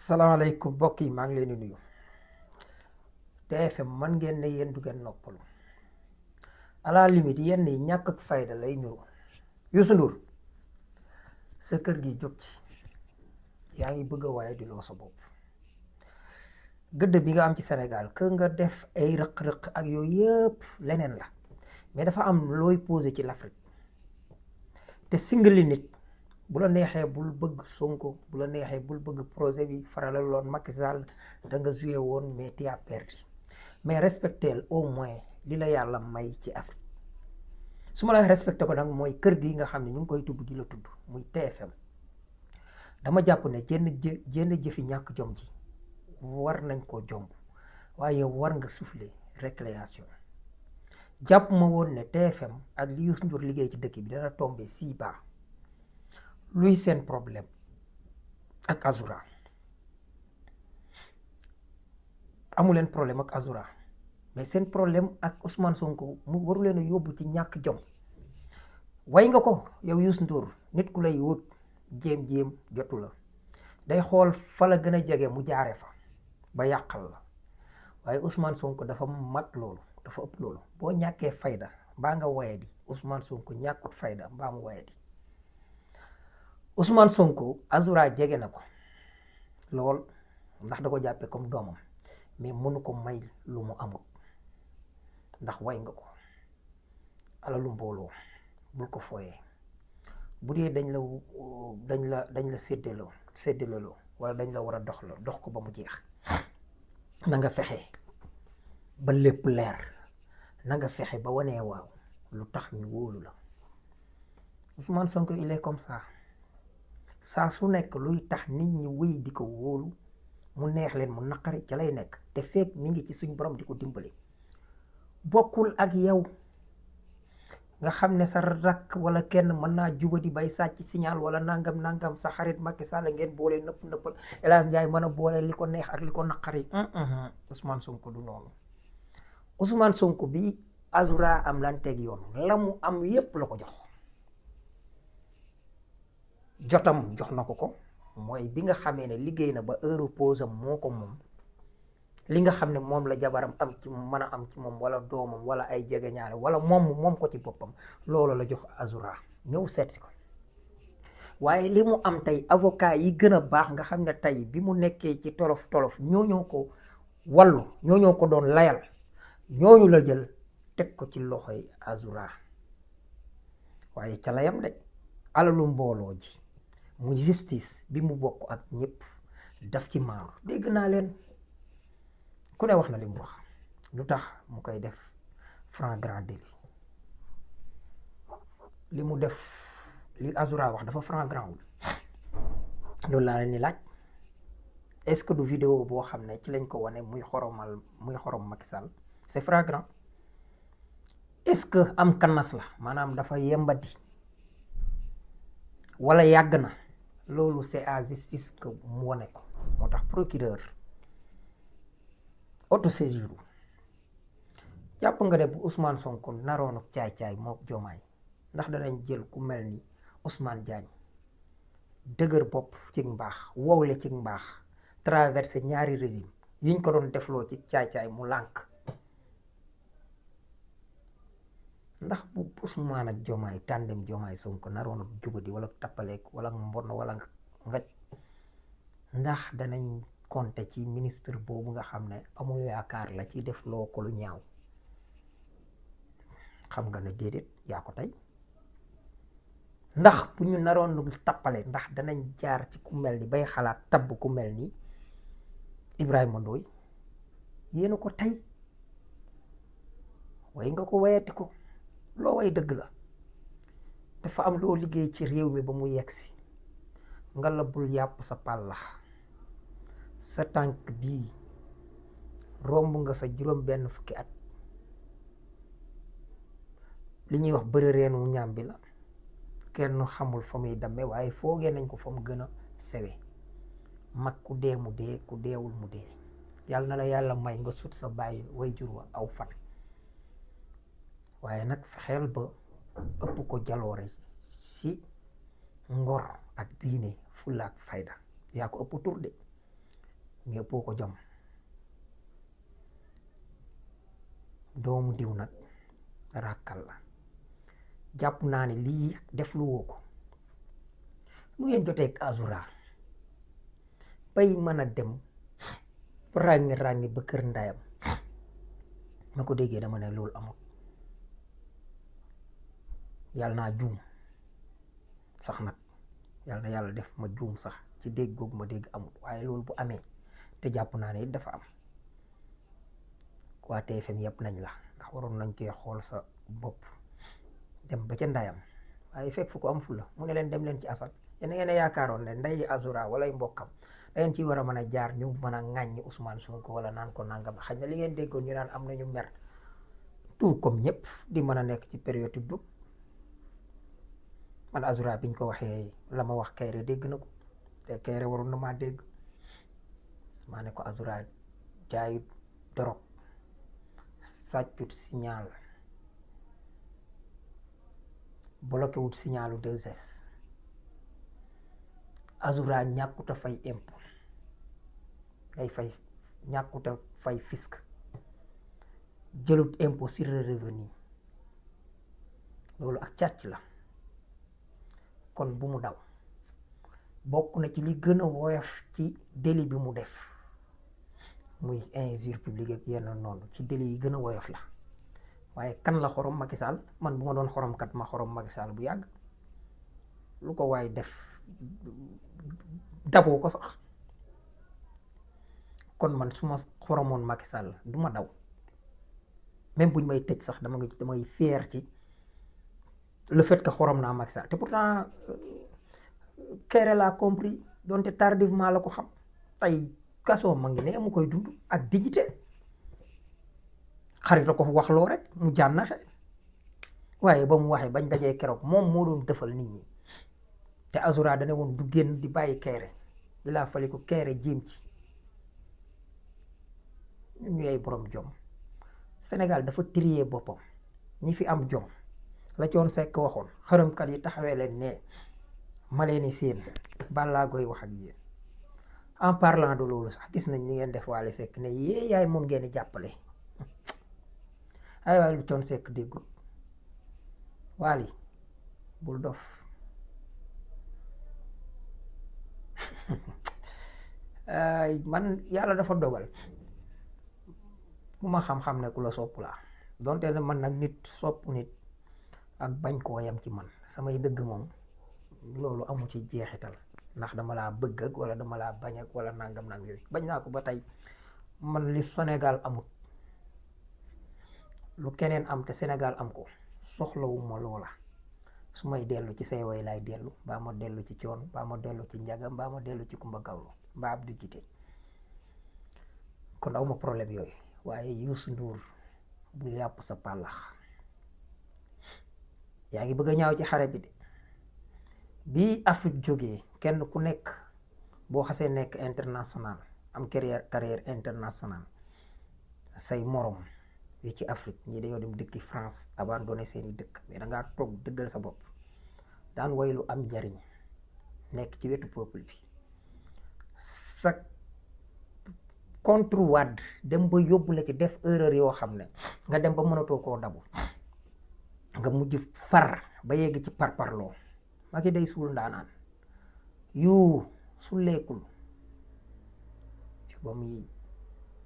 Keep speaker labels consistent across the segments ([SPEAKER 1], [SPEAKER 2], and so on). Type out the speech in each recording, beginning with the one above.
[SPEAKER 1] salaamaaleykum mbokk yi maa ngi leen di nuyu. TFM man ngeen ne yéen du ngeen noppalu à la limite yenn yi ñàkk ak fayda lay nuru. Youssou Ndour sa kër gi jóg ci yaa ngi bëgg a waaye di loo sa bopp gëdd bi nga am ci Sénégal que nga def ay rëq-rëq ak yooyu yëpp leneen la mais dafa am looy posé ci l'Afrique te singali nit bu la neexee bul bëgg Sonko bu la neexee bul bëgg projet bi faralaloon Macky Sall da nga joué woon mais tu as perdu mais respecteel au moins li la yàlla may ci Afrique su ma la respecté ko nag mooy kër gi nga xam ne ñu ngi koy tudd di la tudd muy TFM dama jàpp ne jenn jëfi ñàkk jom ji war nañ ko jomb waaye war nga souffler récréation jàpp ma woon ne TFM ak li Youssou Ndour liggéey ci dëkk bi dana tombé si bas. luy seen problème ak Azoura amu leen problème ak Azoura mais seen problème ak Ousmane Sonko mu waru leen a yóbbu ci ñàkk jom. way nga ko yow Youssou Ndour nit ku lay wut jéem jotu la day xool fa la gën a jege mu jaare fa ba yàqal la waaye Ousmane Sonko dafa mag loolu dafa ëpp loolu boo ñàkkee fayda mbaa nga waye di Ousmane Sonko ñàkkut fayda mbaa mu waye di Ousmane Sonko Azoura jege na ko lool ndax da ko jàppee comme doomam mais mënu ko may lu mu amut ndax way nga ko alalu mbooloo bul ko fooyee bu dee dañ la séddaloo wala dañ la war a dox ko ba mu jeex na nga fexe ba lépp leer na nga fexe ba wanee waaw lu tax ñu wóolu la Ousmane Sonko il est comme ça saa su nekk luy tax nit ñi wéy di ko wóolu mu neex leen mu naqari ca lay nekk te fekk mi ngi ci suñ borom di ko dimbali bokkul ak yow nga xam ne sa rakk wala kenn mën naa jubadi bay sàcc signal wala nangam sa xarit Macky Sall ngeen boole nëppal El Hadj Ndiaye mën a boole li ko neex ak li ko naqari. Ousmane Sonko du noonu Ousmane Sonko bi Azoura am lan teg yoon la mu am yépp la ko jox jotam jox na ko mooy bi nga xamee ne liggéey na ba heure pause am moo ko moom li nga xam ne moom la jabaram am ci mën a am ci moom wala doomam wala ay jegeñaale wala moom ko ci boppam loolu la jox Azoura ñëw seet si ko waaye li mu am tey avocat yi gën a baax nga xam ne tey bi mu nekkee ci tolof ñooñoo ko wallu ñooñoo ko doon layal ñooñu la jël teg ko ci loxoy Azoura waaye ca layam de alalu mbooloo ji mu justice bi mu bokk ak ñëpp daf ci maaru dégg naa leen ku ne wax na li mu wax lu tax mu koy def flagrant délit li mu def li Azoura wax dafa flagrant wul loolu laa leen ni laaj est-ce que du vidéo boo xam ne ci lañ ko wane muy xorom Macky Sall c'est flagrant est-ce que am kannas la maanaam dafa yembati wala yàgg na loolu c'est à justice que mu wane ko moo tax procureur autosaisir jàpp nga ne bu Ousmane Sonko naroon ak caay-caay moo Diomaye ndax danañ jël ku mel ni Ousmane Diagne dëgër bopp ci mbaax wowle ci mbaax traversé ñaari régime yiñ ko doon defloo ci caay-caay mu lànk ndax bu Ousmane ak Diomaye tàndem Diomaye Sonko naroon ak jubadi wala tappaleek wala mbon wala ngaj ndax danañ konte ci ministre boobu nga xam ne amul yaakaar la ci def loo ko lu ñaaw xam nga ne déedéet yaa ko tey ndax bu ñu naroon lu tappale ndax danañ jaar ci ku mel ni bay xalaat tabb ku mel ni Ibrahima Ndoye yéena ko tey way nga ko wayati ko loo way dëgg la dafa am loo liggéey ci réew mi ba mu yegsi nga la bul yàpp sa pàllax sa tànk bii romb nga sa juróom benn fukki at li ñuy wax bëri reenu ñaam bi la kenn xamul fa muy damme waaye foogee nañ ko fa mu gën a sewe mag ku dee mu dee ku deewul mu dee yàlla na la yàlla may nga sut sa bàyyi way jur wa aw fan waaye nag fexeel ba ëpp ko jaloore ci ngor ak diine fulla ak fayda yaa ko ëpp tur de mais ëppoo ko jom. doomu diw nag ràkkal la. jàpp naa ne lii def lu woo ko mu ngeen joteeg Azoura bay mën a dem ràññi ba kër ndayam. ma ko déggee dama ne loolu amul. yàlla naa juum sax nag, yàlla na yàlla def ma juum sax ci dégg googu ma dégg amul, waaye loolu bu amee te jàpp naa ne it dafa am, waa TFM yëpp nañ la, ndax waroon nañ cee xool sa bopp dem ba ca ndayam. waaye fekk fu ko am fu la mu ne leen dem leen ci Assane. yéen a ngeen a yaakaaroon ne nday Azoura walay mbokkam da ngeen ciy war a mën a jaar ñu mën a ŋàññi Ousmane Sonko wala naan ko nangam. xëy na li ngeen déggoon ñu naan am nañu mer tout comme ñëpp di mën a nekk ci période du man Azoura biñ ko waxee la ma wax Kayre dégg na ko te Kayre waroon na maa dégg. maa ne ko Azoura jaayut dorog, sàccut signal, bloqué wut signalu 2S. Azoura ñàkkut a fay impôt, day fay ñàkkut a fay fisc, jëlut impôt sur le revenu. loolu ak càcc la. kon bu mu daw. bokk na ci li gën a woyof ci délit bi mu def muy injure publique ak yenn noonu ci délit yi gën a woyof la. waaye kan la xorom Macky Sall? man bu ma doon xoromkat ma xorom Macky Sall bu yàgg. lu ko waay def daboo ko sax. kon man su ma xoromoon Macky Sall du ma daw. même buñ may tëj sax damay fier ci le fait que xorom naa Macky Sall. te pourtant Kayre laa compris donte tardivement la ko xam. tey kaso ma ngi ne mu koy dund ak dignité. xarita ko wax loo rek mu jànnaxe. waaye ba mu waxee bañ dajee keroog moom moo doon defal nit ñi. te Azoura dane woon du génn di bàyyi Kayre. di laa fali ko Kayre jéem ci. ñu ay borom jom. Sénégal dafa trier boppam. ñi fi am jom la Thione Seck waxoon xërëmkat yi taxawee leen ne ma leen ni seen balaa koy wax ak yéen. en parlant de loolu sax gis nañ ni ngeen def Wally Seck ne yee yaay moom ngeen di jàppale. ay waaye lu Thione Seck déggul. Wally bul dof. man yàlla dafa dogal ku ma xam-xam ne ku la sopp laa. donte ne man nag nit sopp nit ak bañ koo yam ci man samay dëgg moom loolu amu ci jeexital. ndax dama laa bëgg ak wala dama laa bañ ak wala nangam nag yooyu bañ naa ko ba tey. man li Sénégal amut lu keneen am te Sénégal am ko soxlawuma loola. su may dellu ci say way laay dellu, mbaa ma dellu ci Thione, mbaa ma dellu ci Ndiaga, mbaa ma dellu ci Kumba Gawlo mbaa Abdou Djité. kon awma problème yooyu. waaye Youssou Ndour bul yàpp sa pàllax. yaa ngi bëgg a ñaaw ci xare bi de. bi Afrique jógee kenn ku nekk boo xasee nekk international am carrière internationale say morom yi ci Afrique ñii dañoo dem dëkki France abandonné seeni dëkk mais dangaa toog dëggal sa bopp daan woy lu am njariñ nekk ci wetu peuple bi. sa contre Wade dem ba yóbbu la ci def erreur yoo xam ne nga dem ba mënatoo koo dabu nga mujj far ba yegg ci parparloo. Macky day suul ndaanaan yu sulleekul ci ba muy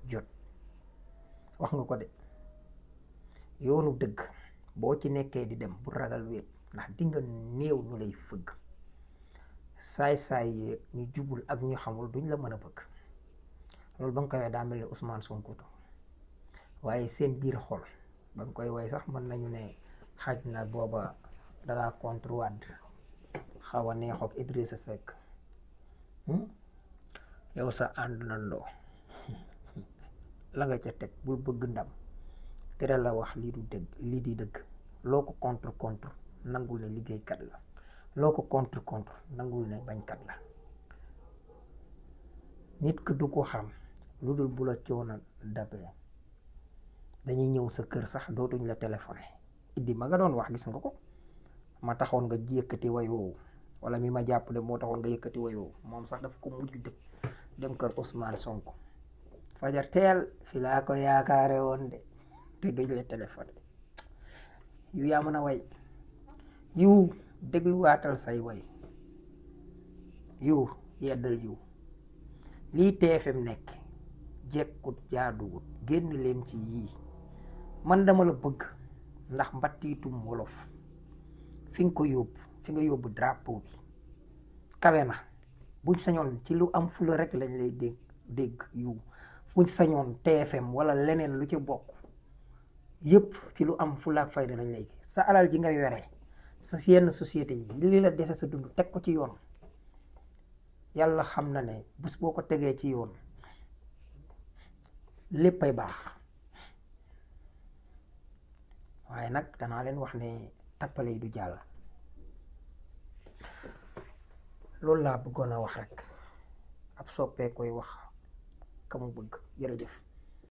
[SPEAKER 1] jot. wax nga ko de yoonu dëgg boo ci nekkee di dem bu ragal wéet ndax dinga néew ñu lay fëgg. saay-saay yeeg ñu jubul ak ñu xamul duñ la mën a bëgg. loolu ba nga koy wax daa mel ni Ousmane Sonko waaye seen biir xol ba nga koy way sax mën nañu ne xaj na booba dangaa contre Wade xaw a neexook Idrissa Seck. yow sa ànd nandoo la nga ca teg bul bëgg ndam tere la wax lii du dëgg lii di dëgg. loo ko contre nangul ne liggéeykat la. loo ko contre nangul ne bañkat la. nit ki du ko xam lu dul bu la coono dabee dañuy ñëw sa kër sax dootuñ la téléphoné. iddi ma nga doon wax gis nga ko ma taxoon nga yëkkati way woowu wala mi ma jàppale moo taxoon nga yëkkati way woowu moom sax dafa ko mujj dëpp dem kër Ousmane Sonko fajar teel fi laa ko yaakaare woon de te duñ la téléphoné yu yaa mën a way yu dégluwaatal say way yu yeddal yu lii TFM nekk jekkut jaaduwut génn leen ci yii man dama la bëgg ndax mbattiitum wolof fi nga ko yóbbu fi nga yóbbu drapeau bi kawe na buñ sañoon ci lu am fula rek lañ lay dégg yu buñ sañoon TFM wala leneen lu ci bokk yépp ci lu am fula ak fayda lañ lay sa alal ji nga yore sa yenn société yi li la dese sa dund teg ko ci yoon yàlla xam na ne bés boo ko tegee ci yoon léppay baax waaye nag danaa leen wax ne tappale yi du jàll loolu laa bëggoon a wax rek ab soppee koy wax ka mu bëgg jërëjëf